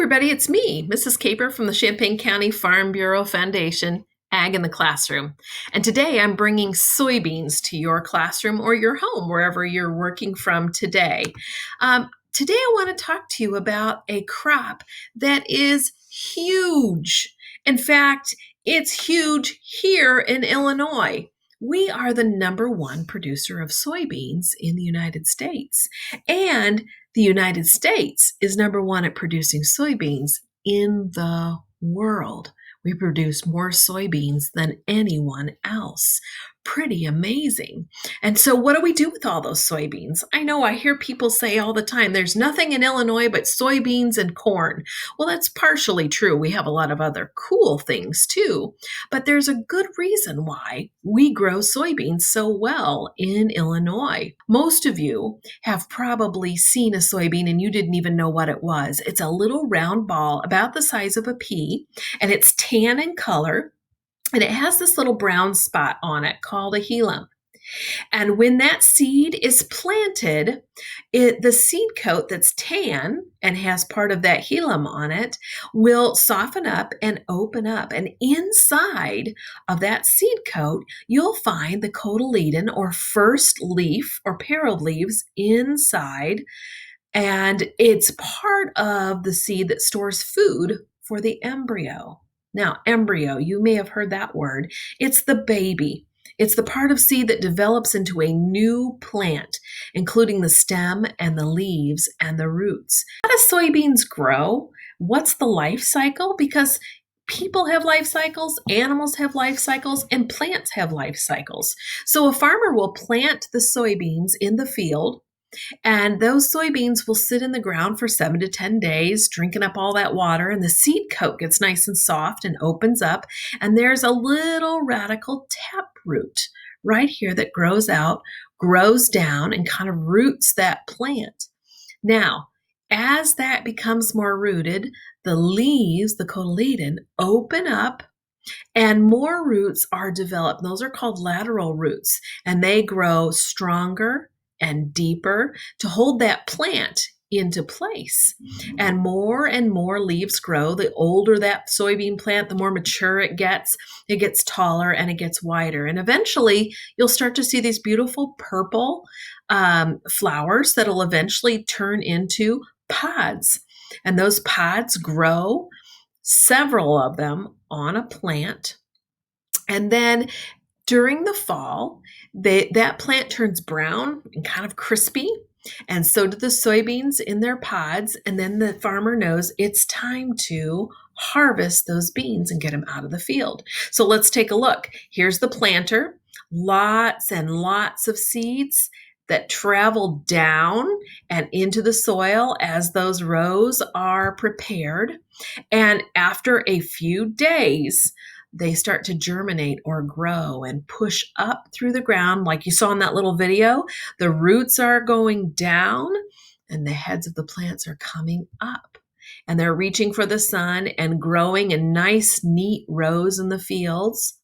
everybody, it's me, Mrs. Caper from the Champaign County Farm Bureau Foundation, Ag in the Classroom. And today I'm bringing soybeans to your classroom or your home, wherever you're working from today. Today I want to talk to you about a crop that is huge. In fact, it's huge here in Illinois. We are the #1 producer of soybeans in the United States. And the United States is #1 at producing soybeans in the world. We produce more soybeans than anyone else. Pretty amazing. And so what do we do with all those soybeans? I know I hear people say all the time, there's nothing in Illinois but soybeans and corn. Well, that's partially true. We have a lot of other cool things too, but there's a good reason why we grow soybeans so well in Illinois. Most of you have probably seen a soybean and you didn't even know what it was. It's a little round ball about the size of a pea, and it's tan in color. And it has this little brown spot on it called a hilum. And when that seed is planted, the seed coat that's tan and has part of that hilum on it will soften up and open up. And inside of that seed coat, you'll find the cotyledon or first leaf or pair of leaves inside. And it's part of the seed that stores food for the embryo. Now, embryo, you may have heard that word. It's the baby. It's the part of seed that develops into a new plant, including the stem and the leaves and the roots. How do soybeans grow? What's the life cycle? Because people have life cycles, animals have life cycles, and plants have life cycles. So a farmer will plant the soybeans in the field, and those soybeans will sit in the ground for 7 to 10 days, drinking up all that water, and the seed coat gets nice and soft and opens up, and there's a little radical taproot right here that grows out, grows down, and kind of roots that plant. Now, as that becomes more rooted, the leaves, the cotyledon, open up, and more roots are developed. Those are called lateral roots, and they grow stronger and deeper to hold that plant into place. And more leaves grow. The older that soybean plant, the more mature it gets taller and it gets wider. And eventually you'll start to see these beautiful purple flowers that'll eventually turn into pods. And those pods grow, several of them on a plant. And then during the fall, that plant turns brown and kind of crispy, and so do the soybeans in their pods, and then the farmer knows it's time to harvest those beans and get them out of the field. So let's take a look. Here's the planter, lots and lots of seeds that travel down and into the soil as those rows are prepared. And after a few days, they start to germinate or grow and push up through the ground. Like you saw in that little video, the roots are going down and the heads of the plants are coming up. And they're reaching for the sun and growing in nice, neat rows in the fields.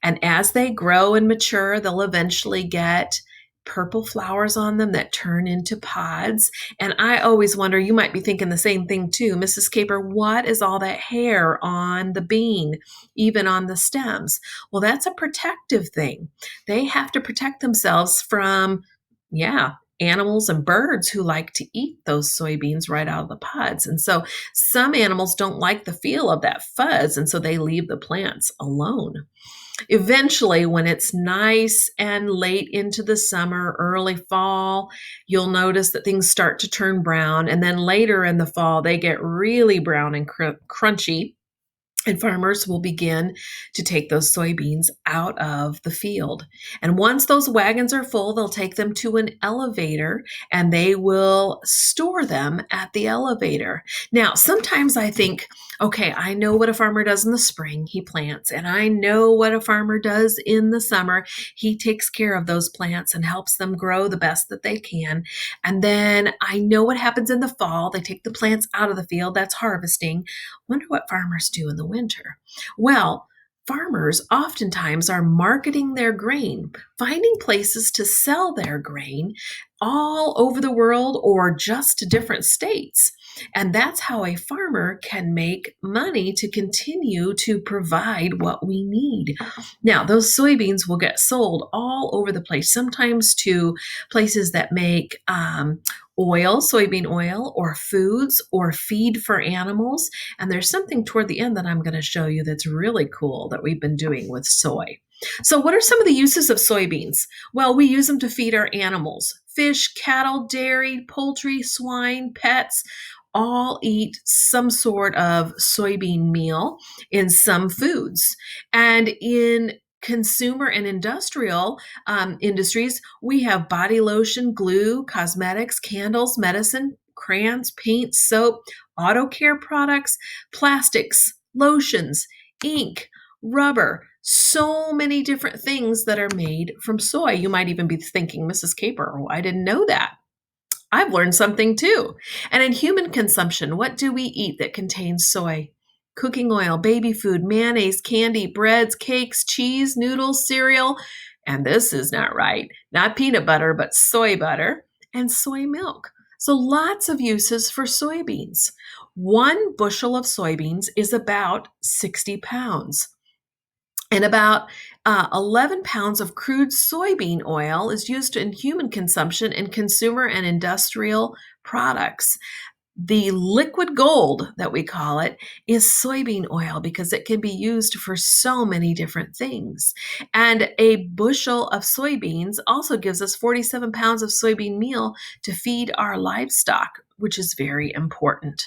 And as they grow and mature, they'll eventually get purple flowers on them that turn into pods. And I always wonder, you might be thinking the same thing too, Mrs. Caper, what is all that hair on the bean, even on the stems? Well, that's a protective thing. They have to protect themselves from, animals and birds who like to eat those soybeans right out of the pods. And so some animals don't like the feel of that fuzz, and so they leave the plants alone. Eventually, when it's nice and late into the summer, early fall, you'll notice that things start to turn brown. And then later in the fall, they get really brown and crunchy. And farmers will begin to take those soybeans out of the field. And once those wagons are full, they'll take them to an elevator and they will store them at the elevator. Now, sometimes I think, okay, I know what a farmer does in the spring, he plants, and I know what a farmer does in the summer. He takes care of those plants and helps them grow the best that they can. And then I know what happens in the fall. They take the plants out of the field, that's harvesting. Wonder what farmers do in the winter. Well, farmers oftentimes are marketing their grain, finding places to sell their grain all over the world or just to different states. And that's how a farmer can make money to continue to provide what we need. Now, those soybeans will get sold all over the place, sometimes to places that make oil, soybean oil, or foods, or feed for animals. And there's something toward the end that I'm going to show you that's really cool that we've been doing with soy. So, what are some of the uses of soybeans? Well, we use them to feed our animals. Fish, cattle, dairy, poultry, swine, pets all eat some sort of soybean meal in some foods. And in consumer and industrial industries, we have body lotion, glue, cosmetics, candles, medicine, crayons, paint, soap, auto care products, plastics, lotions, ink, rubber, so many different things that are made from soy. You might even be thinking, Mrs. Caper, oh, I didn't know that. I've learned something too. And in human consumption, what do we eat that contains soy? Cooking oil, baby food, mayonnaise, candy, breads, cakes, cheese, noodles, cereal. And this is not right. Not peanut butter, but soy butter and soy milk. So lots of uses for soybeans. 1 bushel of soybeans is about 60 pounds. And about 11 pounds of crude soybean oil is used in human consumption in consumer and industrial products. The liquid gold that we call it is soybean oil because it can be used for so many different things. And a bushel of soybeans also gives us 47 pounds of soybean meal to feed our livestock, which is very important.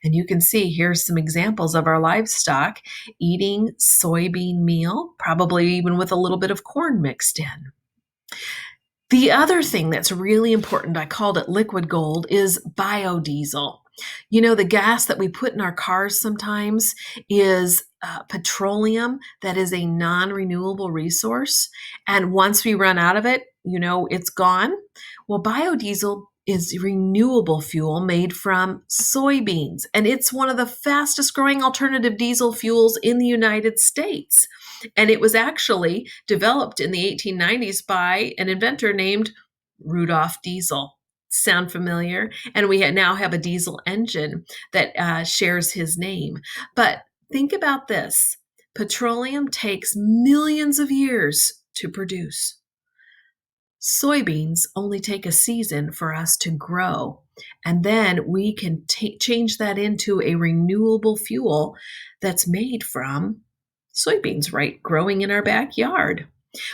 And you can see here's some examples of our livestock eating soybean meal, probably even with a little bit of corn mixed in. The other thing that's really important, I called it liquid gold, is biodiesel. You know, the gas that we put in our cars sometimes is petroleum that is a non-renewable resource. And once we run out of it, you know, it's gone. Well, biodiesel is renewable fuel made from soybeans, and it's one of the fastest growing alternative diesel fuels in the United States. And it was actually developed in the 1890s by an inventor named Rudolph Diesel. Sound familiar? And we now have a diesel engine that shares his name. But think about this. Petroleum takes millions of years to produce. Soybeans only take a season for us to grow, and then we can change that into a renewable fuel that's made from soybeans, right, growing in our backyard.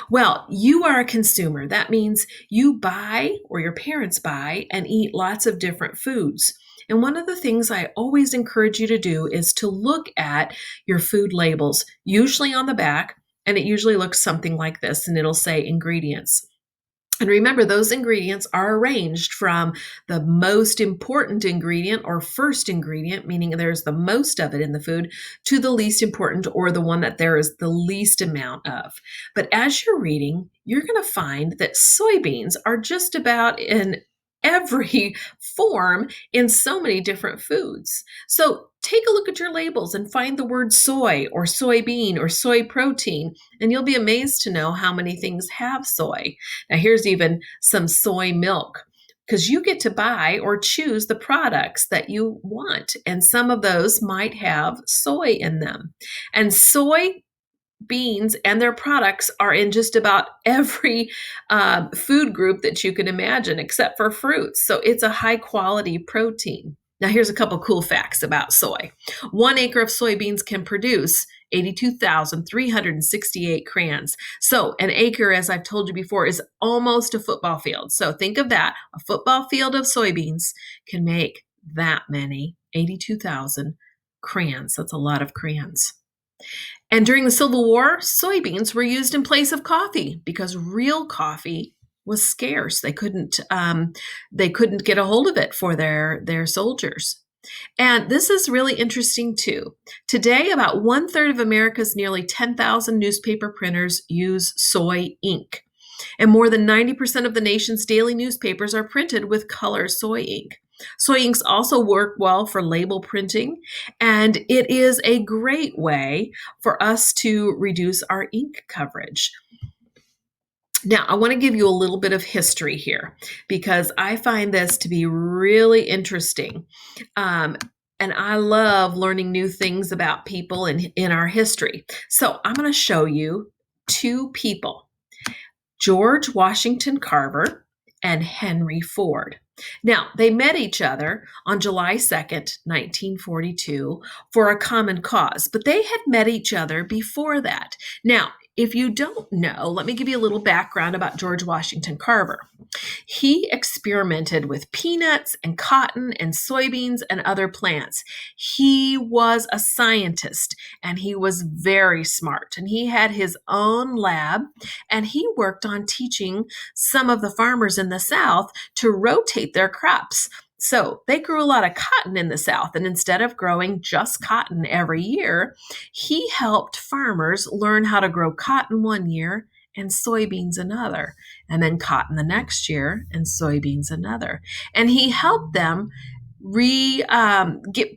Well, you are a consumer. That means you buy, or your parents buy, and eat lots of different foods. And one of the things I always encourage you to do is to look at your food labels, usually on the back, and it usually looks something like this, and it'll say ingredients. And remember, those ingredients are arranged from the most important ingredient or first ingredient, meaning there's the most of it in the food, to the least important or the one that there is the least amount of. But as you're reading, you're going to find that soybeans are just about in every form in so many different foods. So take a look at your labels and find the word soy or soybean or soy protein, and you'll be amazed to know how many things have soy. Now, here's even some soy milk, because you get to buy or choose the products that you want, and some of those might have soy in them. And soy beans and their products are in just about every food group that you can imagine, except for fruits. So it's a high quality protein. Now, here's a couple cool facts about soy. 1 acre of soybeans can produce 82,368 crayons. So an acre, as I've told you before, is almost a football field. So think of that. A football field of soybeans can make that many, 82,000 crayons. That's a lot of crayons. And during the Civil War, soybeans were used in place of coffee because real coffee was scarce. They couldn't get a hold of it for their soldiers. And this is really interesting too. Today, about 1/3 of America's nearly 10,000 newspaper printers use soy ink. And more than 90% of the nation's daily newspapers are printed with color soy ink. Soy inks also work well for label printing, and it is a great way for us to reduce our ink coverage. Now, I want to give you a little bit of history here because I find this to be really interesting. Um, and I love learning new things about people in our history. So I'm going to show you two people, George Washington Carver and Henry Ford. Now, they met each other on July 2nd, 1942, for a common cause, but they had met each other before that. Now, if you don't know, let me give you a little background about George Washington Carver. He experimented with peanuts and cotton and soybeans and other plants. He was a scientist and he was very smart, and he had his own lab, and he worked on teaching some of the farmers in the South to rotate their crops. So they grew a lot of cotton in the South, and instead of growing just cotton every year, he helped farmers learn how to grow cotton one year and soybeans another, and then cotton the next year and soybeans another. And he helped them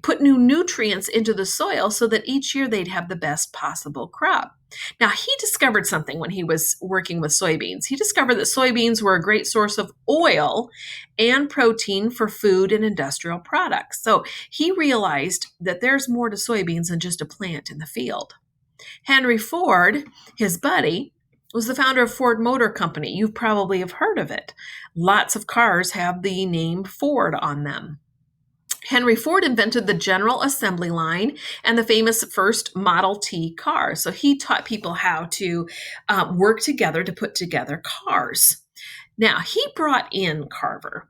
put new nutrients into the soil so that each year they'd have the best possible crop. Now, he discovered something when he was working with soybeans. He discovered that soybeans were a great source of oil and protein for food and industrial products. So he realized that there's more to soybeans than just a plant in the field. Henry Ford, his buddy, was the founder of Ford Motor Company. You probably have heard of it. Lots of cars have the name Ford on them. Henry Ford invented the General Assembly Line and the famous first Model T car. So he taught people how to work together to put together cars. Now, he brought in Carver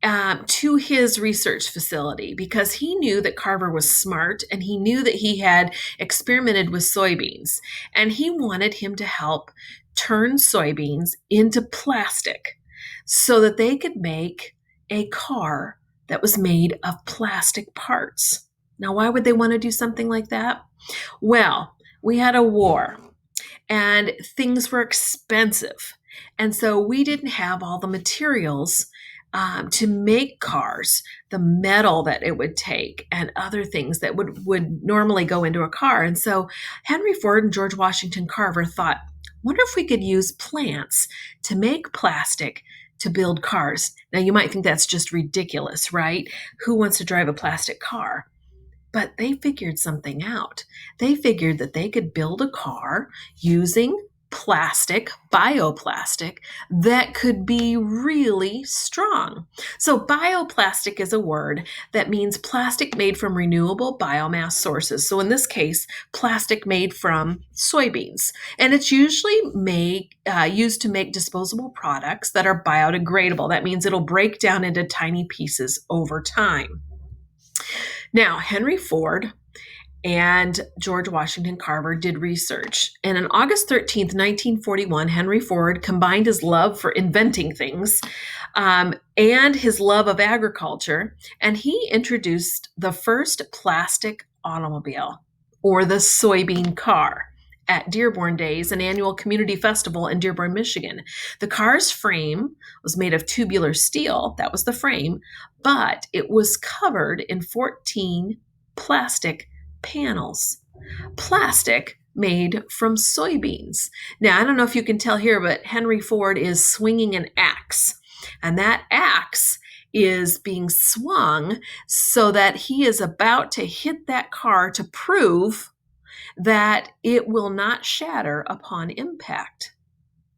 to his research facility because he knew that Carver was smart, and he knew that he had experimented with soybeans, and he wanted him to help turn soybeans into plastic so that they could make a car that was made of plastic parts. Now, why would they want to do something like that? Well, we had a war and things were expensive. And so we didn't have all the materials to make cars, the metal that it would take, and other things that would normally go into a car. And so Henry Ford and George Washington Carver thought, wonder if we could use plants to make plastic to build cars. Now, you might think that's just ridiculous, right? Who wants to drive a plastic car? But they figured something out. They figured that they could build a car using plastic, bioplastic, that could be really strong. So bioplastic is a word that means plastic made from renewable biomass sources. So in this case, plastic made from soybeans. And it's usually used to make disposable products that are biodegradable. That means it'll break down into tiny pieces over time. Now, Henry Ford and George Washington Carver did research. And on August 13th, 1941, Henry Ford combined his love for inventing things and his love of agriculture, and he introduced the first plastic automobile, or the soybean car, at Dearborn Days, an annual community festival in Dearborn, Michigan. The car's frame was made of tubular steel, that was the frame, but it was covered in 14 plastic panels. Plastic made from soybeans. Now, I don't know if you can tell here, but Henry Ford is swinging an axe, and that axe is being swung so that he is about to hit that car to prove that it will not shatter upon impact.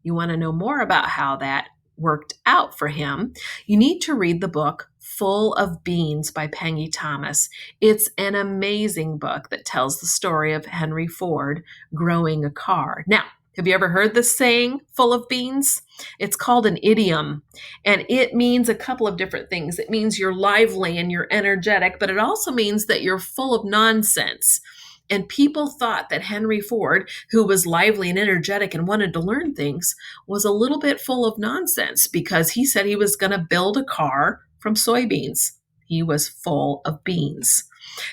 You want to know more about how that worked out for him, you need to read the book Full of Beans by Peggy Thomas. It's an amazing book that tells the story of Henry Ford growing a car. Now, have you ever heard this saying, full of beans? It's called an idiom, and it means a couple of different things. It means you're lively and you're energetic, but it also means that you're full of nonsense. And people thought that Henry Ford, who was lively and energetic and wanted to learn things, was a little bit full of nonsense because he said he was going to build a car from soybeans. He was full of beans.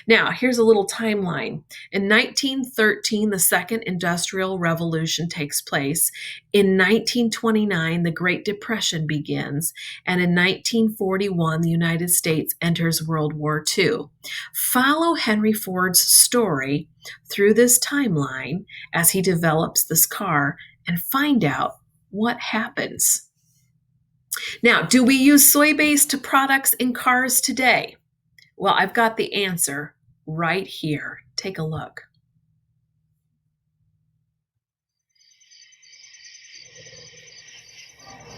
Now, here's a little timeline. In 1913, the Second Industrial Revolution takes place. In 1929, the Great Depression begins. And in 1941, the United States enters World War II. Follow Henry Ford's story through this timeline as he develops this car and find out what happens? Now, do we use soy-based products in cars today? Well, I've got the answer right here. Take a look.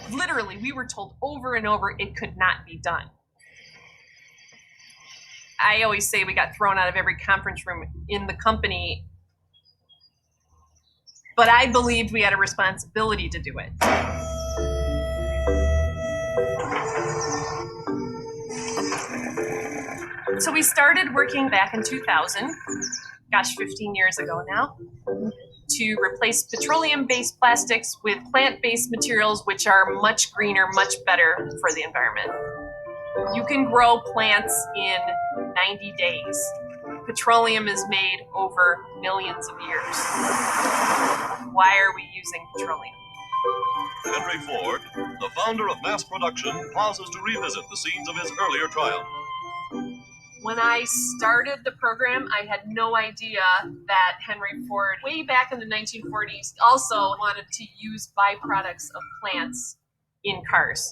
Literally, we were told over and over it could not be done. I always say we got thrown out of every conference room in the company, but I believed we had a responsibility to do it. So we started working back in 2000, gosh, 15 years ago now, to replace petroleum-based plastics with plant-based materials, which are much greener, much better for the environment. You can grow plants in 90 days. Petroleum is made over millions of years. Why are we using petroleum? Henry Ford, the founder of mass production, pauses to revisit the scenes of his earlier triumph. When I started the program, I had no idea that Henry Ford, way back in the 1940s, also wanted to use byproducts of plants in cars.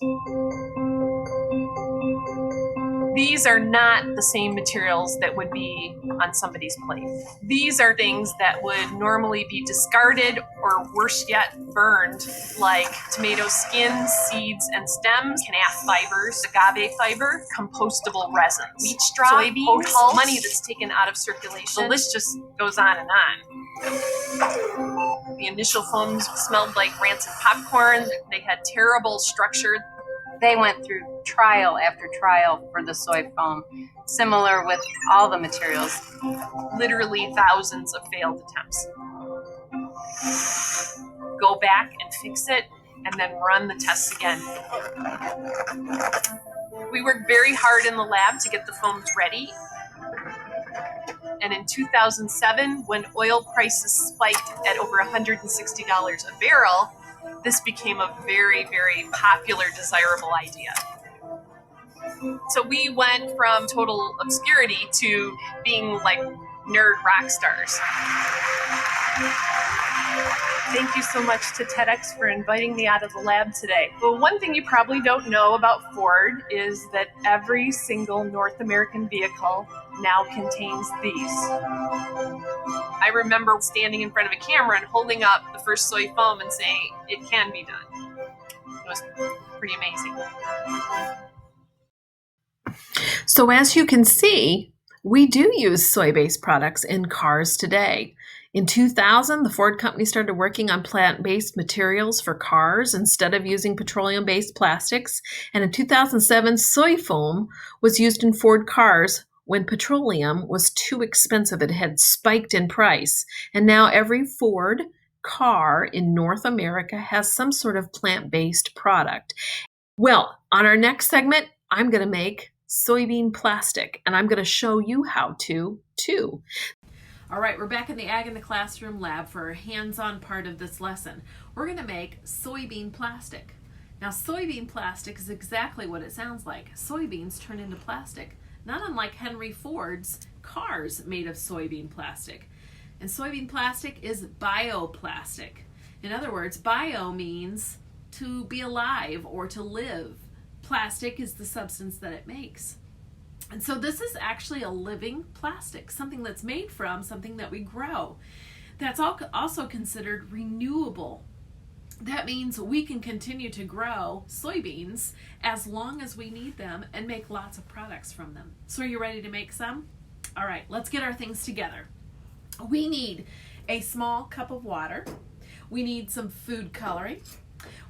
These are not the same materials that would be on somebody's plate. These are things that would normally be discarded or, worse yet, burned, like tomato skins, seeds, and stems, calf fibers, agave fiber, compostable resins, wheat straw, soybeans, money that's taken out of circulation. The list just goes on and on. The initial foams smelled like rancid popcorn. They had terrible structure. They went through trial after trial for the soy foam, similar with all the materials. Literally thousands of failed attempts. Go back and fix it, and then run the tests again. We worked very hard in the lab to get the foams ready. And in 2007, when oil prices spiked at over $160 a barrel, this became a very, very popular, desirable idea. So we went from total obscurity to being like nerd rock stars. Thank you so much to TEDx for inviting me out of the lab today. Well, one thing you probably don't know about Ford is that every single North American vehicle now contains these. I remember standing in front of a camera and holding up the first soy foam and saying, it can be done. It was pretty amazing. So as you can see, we do use soy-based products in cars today. In 2000, the Ford company started working on plant-based materials for cars instead of using petroleum-based plastics. And in 2007, soy foam was used in Ford cars when petroleum was too expensive. It had spiked in price. And now every Ford car in North America has some sort of plant-based product. Well, on our next segment, I'm going to make soybean plastic, and I'm going to show you how to too. All right, we're back in the Ag in the Classroom lab for our hands-on part of this lesson. We're going to make soybean plastic. Now, soybean plastic is exactly what it sounds like. Soybeans turn into plastic, not unlike Henry Ford's cars made of soybean plastic. And soybean plastic is bioplastic. In other words, bio means to be alive or to live. Plastic is the substance that it makes. And so this is actually a living plastic, something that's made from something that we grow. That's also considered renewable. That means we can continue to grow soybeans as long as we need them and make lots of products from them. So are you ready to make some? All right, let's get our things together. We need a small cup of water. We need some food coloring.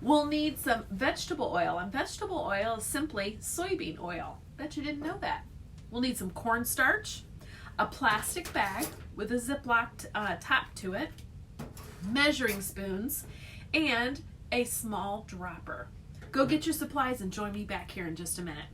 We'll need some vegetable oil, and vegetable oil is simply soybean oil. Bet you didn't know that. We'll need some cornstarch, a plastic bag with a Ziploc top to it, measuring spoons, and a small dropper. Go get your supplies and join me back here in just a minute.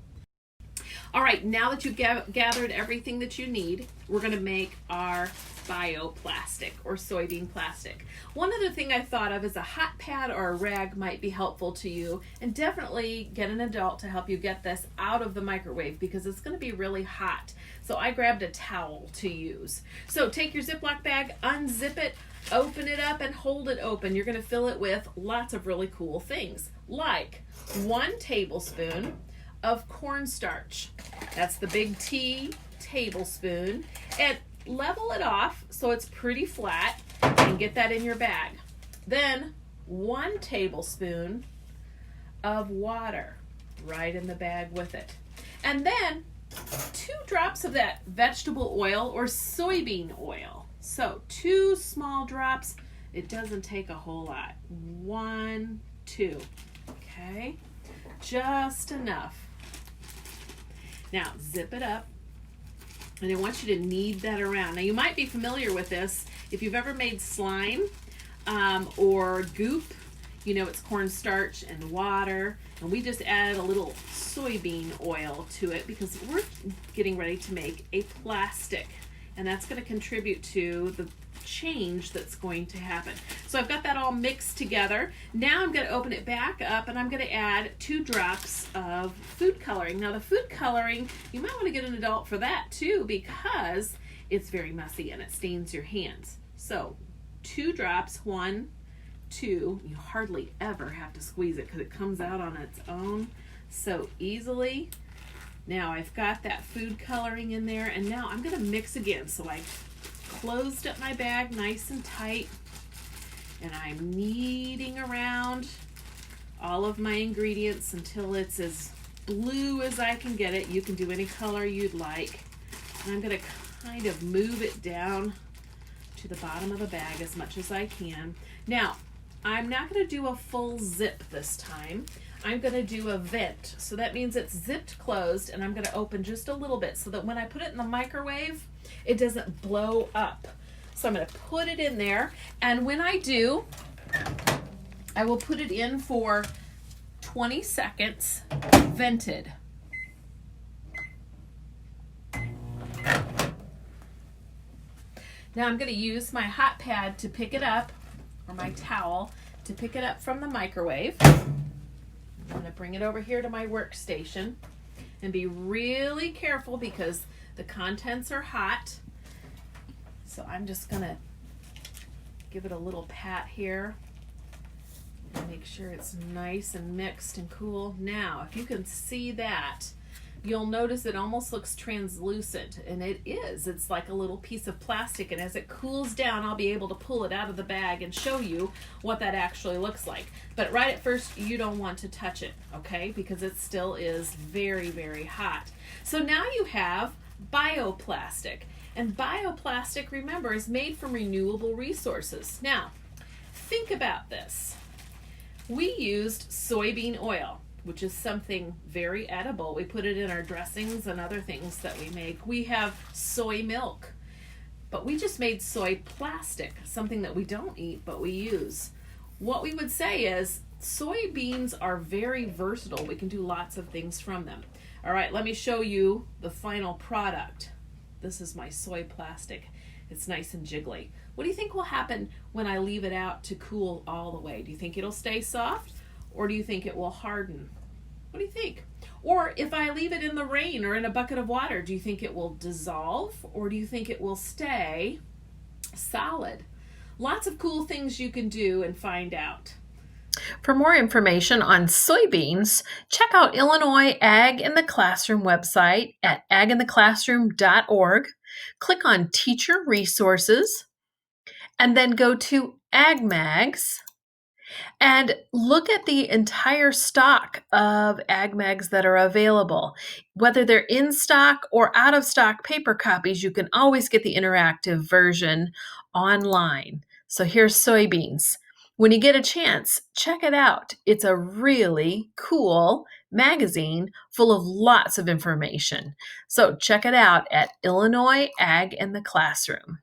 All right, now that you've gathered everything that you need, we're going to make our bioplastic or soybean plastic. One other thing I thought of is a hot pad or a rag might be helpful to you, and definitely get an adult to help you get this out of the microwave because it's going to be really hot. So I grabbed a towel to use. So take your Ziploc bag, unzip it, open it up and hold it open. You're going to fill it with lots of really cool things, like 1 tablespoon of cornstarch. That's the big T tablespoon. And level it off so it's pretty flat and get that in your bag. Then 1 tablespoon of water right in the bag with it. And then 2 drops of that vegetable oil or soybean oil. So 2 small drops. It doesn't take a whole lot. 1, 2. Okay, just enough. Now zip it up, and I want you to knead that around. Now you might be familiar with this if you've ever made slime or goop. You know, it's cornstarch and water, and we just added a little soybean oil to it because we're getting ready to make a plastic, and that's going to contribute to the change that's going to happen. So I've got that all mixed together. Now I'm going to open it back up, and I'm going to add 2 drops of food coloring. Now the food coloring, you might want to get an adult for that too because it's very messy and it stains your hands. So 2 drops, 1, 2. You hardly ever have to squeeze it because it comes out on its own so easily. Now I've got that food coloring in there, and now I'm going to mix again. So I closed up my bag nice and tight, and I'm kneading around all of my ingredients until it's as blue as I can get it. You can do any color you'd like. And I'm going to kind of move it down to the bottom of the bag as much as I can. Now, I'm not going to do a full zip this time. I'm going to do a vent. So that means it's zipped closed, and I'm going to open just a little bit so that when I put it in the microwave, it doesn't blow up. So I'm going to put it in there, and when I do, I will put it in for 20 seconds vented. Now I'm going to use my hot pad to pick it up, or my towel to pick it up from the microwave. I'm going to bring it over here to my workstation and be really careful because the contents are hot. So I'm just going to give it a little pat here and make sure it's nice and mixed and cool. Now, if you can see that, you'll notice it almost looks translucent, and it is. It's like a little piece of plastic, and as it cools down, I'll be able to pull it out of the bag and show you what that actually looks like. But right at first, you don't want to touch it, okay? Because it still is very, very hot. So now you have bioplastic. And bioplastic, remember, is made from renewable resources. Now, think about this. We used soybean oil, which is something very edible. We put it in our dressings and other things that we make. We have soy milk, but we just made soy plastic, something that we don't eat, but we use. What we would say is soybeans are very versatile. We can do lots of things from them. All right, let me show you the final product. This is my soy plastic. It's nice and jiggly. What do you think will happen when I leave it out to cool all the way? Do you think it'll stay soft, or do you think it will harden? What do you think? Or if I leave it in the rain or in a bucket of water, do you think it will dissolve, or do you think it will stay solid? Lots of cool things you can do and find out. For more information on soybeans, check out Illinois Ag in the Classroom website at agintheclassroom.org. Click on Teacher Resources, and then go to Ag Mags and look at the entire stock of Ag Mags that are available. Whether they're in stock or out of stock paper copies, you can always get the interactive version online. So here's soybeans. When you get a chance, check it out. It's a really cool magazine full of lots of information. So check it out at Illinois Ag in the Classroom.